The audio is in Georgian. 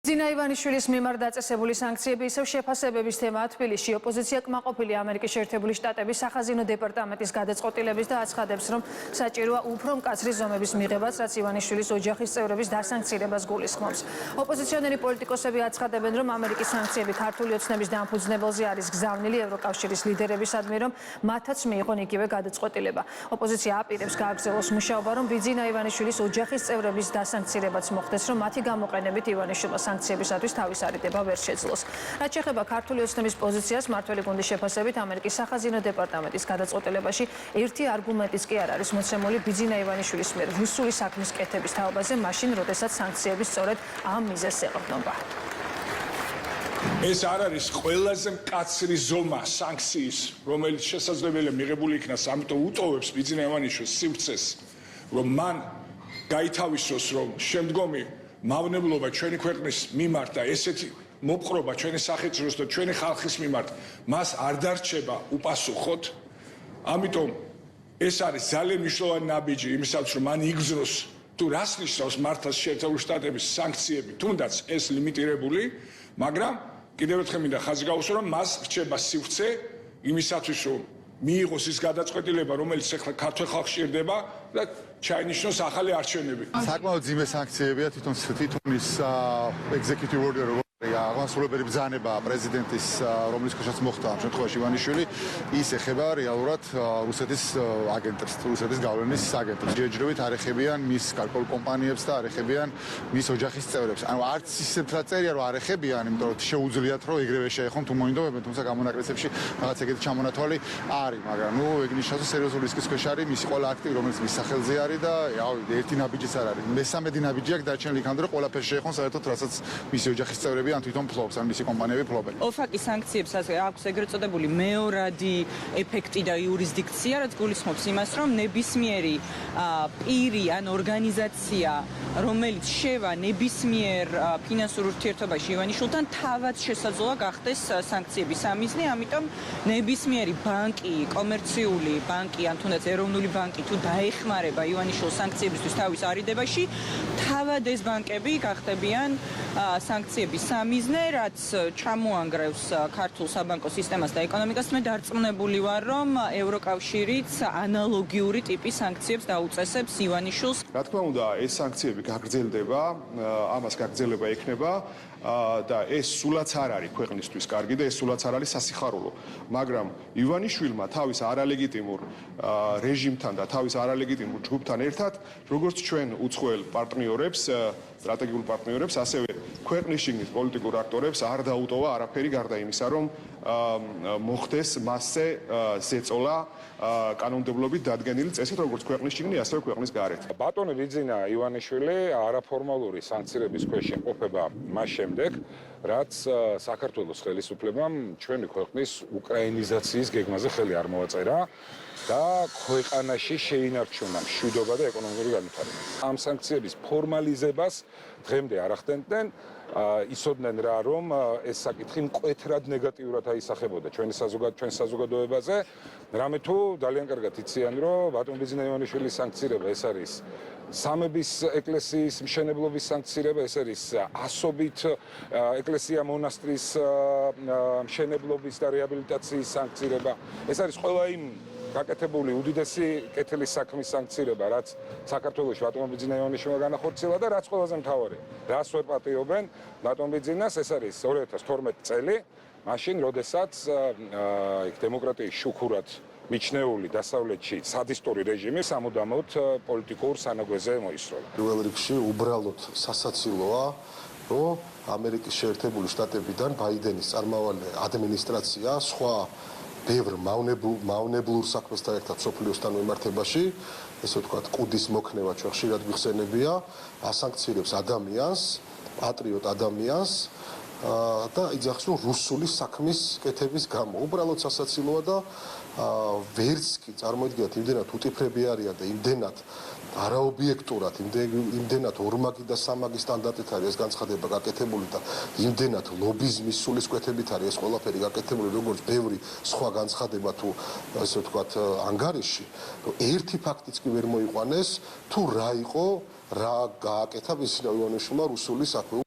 ძინა ივანიშვილის მიმართ დაწესებული სანქციები ისევ შეფასებების თემაა თბილისში. ოპოზიცია კმაყოფილი ამერიკის შეერთებული შტატების სახაზინო დეპარტამენტის გადაწყვეტილების და აცხადებს, რომ საჭიროა უფრო მკაცრი ზომების მიღებაც, რაც ივანიშვილის ოჯახის წევრების დასანქცირებას გულისხმობს. ოპოზიციონერი პოლიტიკოსები აცხადებენ, რომ ამერიკის სანქციები ქართული ოცნების დამფუძნებელზე არის გზავნილი ევროკავშირის ლიდერებისადმი, რომ მათაც მიიღონ იგივე გადაწყვეტილება. ოპოზიცია აპირებს გააგრძელოს მუშაობა, რომ ბიძინა ივანიშვილის ოჯახის წევრების დასანქცირებაც მოხდეს, რომ მათი გამოყენებით ივანიშვილმა სანქციებისათვის თავის არიდება ვერ შეძლოს. რაც შეეხება ქართული ოცნების პოზიციას, მმართველი გუნდის შეფასებით ამერიკის სახაზინო დეპარტამენტის გადაწყვეტილებაში ერთი არგუმენტიც კი არ არის მოცემული ბიძინა ივანიშვილის მიერ რუსული საქმის კეთების თაობაზე, მაშინ, როდესაც სანქციები სწორედ ამ მიზეზს ეყრდნობა. ეს არ არის ყველაზე მკაცრი ზომა სანქციის, რომელიც შესაძლებელია მიღებული იქნას, ამიტომ უტოვებს ბიძინა ივანიშვილის სივრცეს, რომ მან გაითავისოს, რომ შემდგომი მავნებლობა ჩვენი ქვეყნის მიმართ და ესეთი მოპყრობა ჩვენი სახელმწიფოს და ჩვენი ხალხის მიმართ მას არ დარჩება უპასუხოდ. ამიტომ ეს არის ძალიან მნიშვნელოვანი ნაბიჯი იმისათვის, რომ მან იგრძნოს თუ რას ნიშნავს მართლაც შეერთებული შტატების სანქციები, თუნდაც ეს ლიმიტირებული, მაგრამ კიდევ ერთხელ მინდა ხაზი გავუსვა, რომ მას რჩება სივრცე იმისათვის, რომ მიიღოს ის გადაწყვეტილება, რომელიც ახლა ქართულ ხალხს სჭირდება და ჩაინიშნოს ახალი არჩევნები. საკმაოდ ძიმე სანქციებია თვითონ ის executive order აღმასრულებელი ბრძანება პრეზიდენტის, რომლის ქვეშაც მოხდა ამ შემთხვევაში ივანიშვილი, ის ეხება რეალურად რუსეთის აგენტებს, რუსეთის გავლენის აგენტებს. ჯერჯერობით არ ეხებიან მის გარკვეულ კომპანიებს და არ ეხებიან მის ოჯახის წევრებს. ანუ არც ისეთ წერია, რომ არ ეხებიან, იმიტომ რომ შეუძლიათ რომ ეგრევე შეეხონ თუ მოინდომებენ, თუმცა გამონაკლისებში რაღაც ეგეთი ჩამონათვალი არის, მაგრამ ნუ ეგ ნიშნავს, რომ სერიოზული რისკის ქვეშ არის მისი ყველა აქტი, რომელიც მის სახელზე არის და ერთი ნაბიჯიც არ არის. მესამედი ნაბიჯი აქვს დარჩენილი იქამდე, რომ ყველაფერი შეეხონ საერთოდ, რასაც მისი ოჯახის წევრები ან თვითონ ფლობს, ან მისი კომპანიები ფლობენ. ოფაკის სანქციებს აქვს ეგრეთ წოდებული მეორადი ეფექტი და იურისდიქცია, რაც გულისხმობს იმას, რომ ნებისმიერი პირი ან ორგანიზაცია, რომელიც შევა ნებისმიერ ფინანსურ ურთიერთობაში ივანიშვილთან, თავად შესაძლოა გახდეს სანქციების სამიზნე, ამიტომ ნებისმიერი ბანკი, კომერციული ბანკი, ან თუნდაც ეროვნული ბანკი თუ დაეხმარება ივანიშვილს სანქციებისთვის თავის არიდებაში, თავად ეს ბანკები გახდებიან სანქციების სამიზნე, რაც ჩამოანგრევს ქართულ საბანკო სისტემას და ეკონომიკას. მე დარწმუნებული ვარ, რომ ევროკავშირიც ანალოგიური ტიპის სანქციებს დაუწესებს ივანიშვილს. რა თქმა უნდა, ეს სანქციები გაგრძელდება, ამას გაგრძელება ექნება და ეს სულაც არ არის ქვეყნისთვის კარგი და ეს სულაც არ არის სასიხარულო. მაგრამ ივანიშვილმა თავის არალეგიტიმურ რეჟიმთან და თავის არალეგიტიმურ ჯგუფთან ერთად, როგორც ჩვენ უცხოელ პარტნიორებს, სტრატეგიულ პარტნიორებს, ასევე ქვეყნის შიგნით პოლიტიკურ აქტორებს არ დაუტოვა არაფერი გარდა იმისა, რომ მოხდეს მასზე ზეწოლა კანონმდებლობით დადგენილი წესით, როგორც ქვეყნის შიგნით, ასევე ქვეყნის გარეთ. ბატონი ბიძინა ივანიშვილი არაფორმალური სანქციების ქვეშ იმყოფება მას შემდეგ, რაც საქართველოს ხელისუფლებამ ჩვენი ქვეყნის უკრაინიზაციის გეგმაზე ხელი არ მოაწერა და ქვეყანაში შეინარჩუნა მშვიდობა და ეკონომიკური განვითარება. ამ სანქციების ფორმალიზებას დღემდე არ ახდენდნენ, იცოდნენ რა, რომ ეს საკითხი მკვეთრად ნეგატიურად აისახებოდა ჩვენ საზოგადოებაზე, რამე თუ ძალიან კარგად იციან, რომ ბატონ ბიძინა ივანიშვილის სანქცირება ეს არის სამების ეკლესიის მშენებლობის სანქცირება, ეს არის ასობით ეკლესია მონასტრის მშენებლობის და რეაბილიტაციის სანქცირება, ეს არის ყველა იმ გაკეთებული უდიდესი კეთილის საქმის სანქცირება, რაც საქართველოში ბატონ ბიძინა ივანიშვილმა განახორციელა და რაც ყველაზე მთავარი, რას ვერ პატიობენ ბატონ ბიძინას, ეს არის 2012 წელი, მაშინ, როდესაც დემოკრატიის შუქურად მიჩნეული დასავლეთში სადისტური რეჟიმი სამუდამოდ პოლიტიკურ სანაგვეზე მოისროლა. პირველ რიგში უბრალოდ სასაცილოა, რომ ამერიკის შეერთებული შტატებიდან ბაიდენის წარმავალი ადმინისტრაცია სხვა ბევრ მავნებლურ საქმესთან ერთად სოფლიოსთან მიმართებაში, ესე ვთქვათ, კუდის მოქნევა ჩვენ ხშირად გვიხსენებია, ასანქცირებს ადამიანს, პატრიოტ ადამიანს და იძახს, რომ რუსული საქმის კეთების გამო. უბრალოდ სასაცილოა და ვერც კი წარმოიდგინეთ, იმდენად უტიფრები არიან და იმდენად არაობიექტურად, იმდენად ორმაგი და სამაგი სტანდარტით არის ეს განცხადება გაკეთებული და იმდენად ლობიზმის სულისკვეთებით არის ეს ყველაფერი გაკეთებული, როგორც ბევრი სხვა განცხადება თუ ასე ვთქვათ ანგარიში, რომ ერთი ფაქტიც კი ვერ მოიყვანეს, თუ რა იყო, რა გააკეთა ბიძინა ივანიშვილმა რუსული საქმე.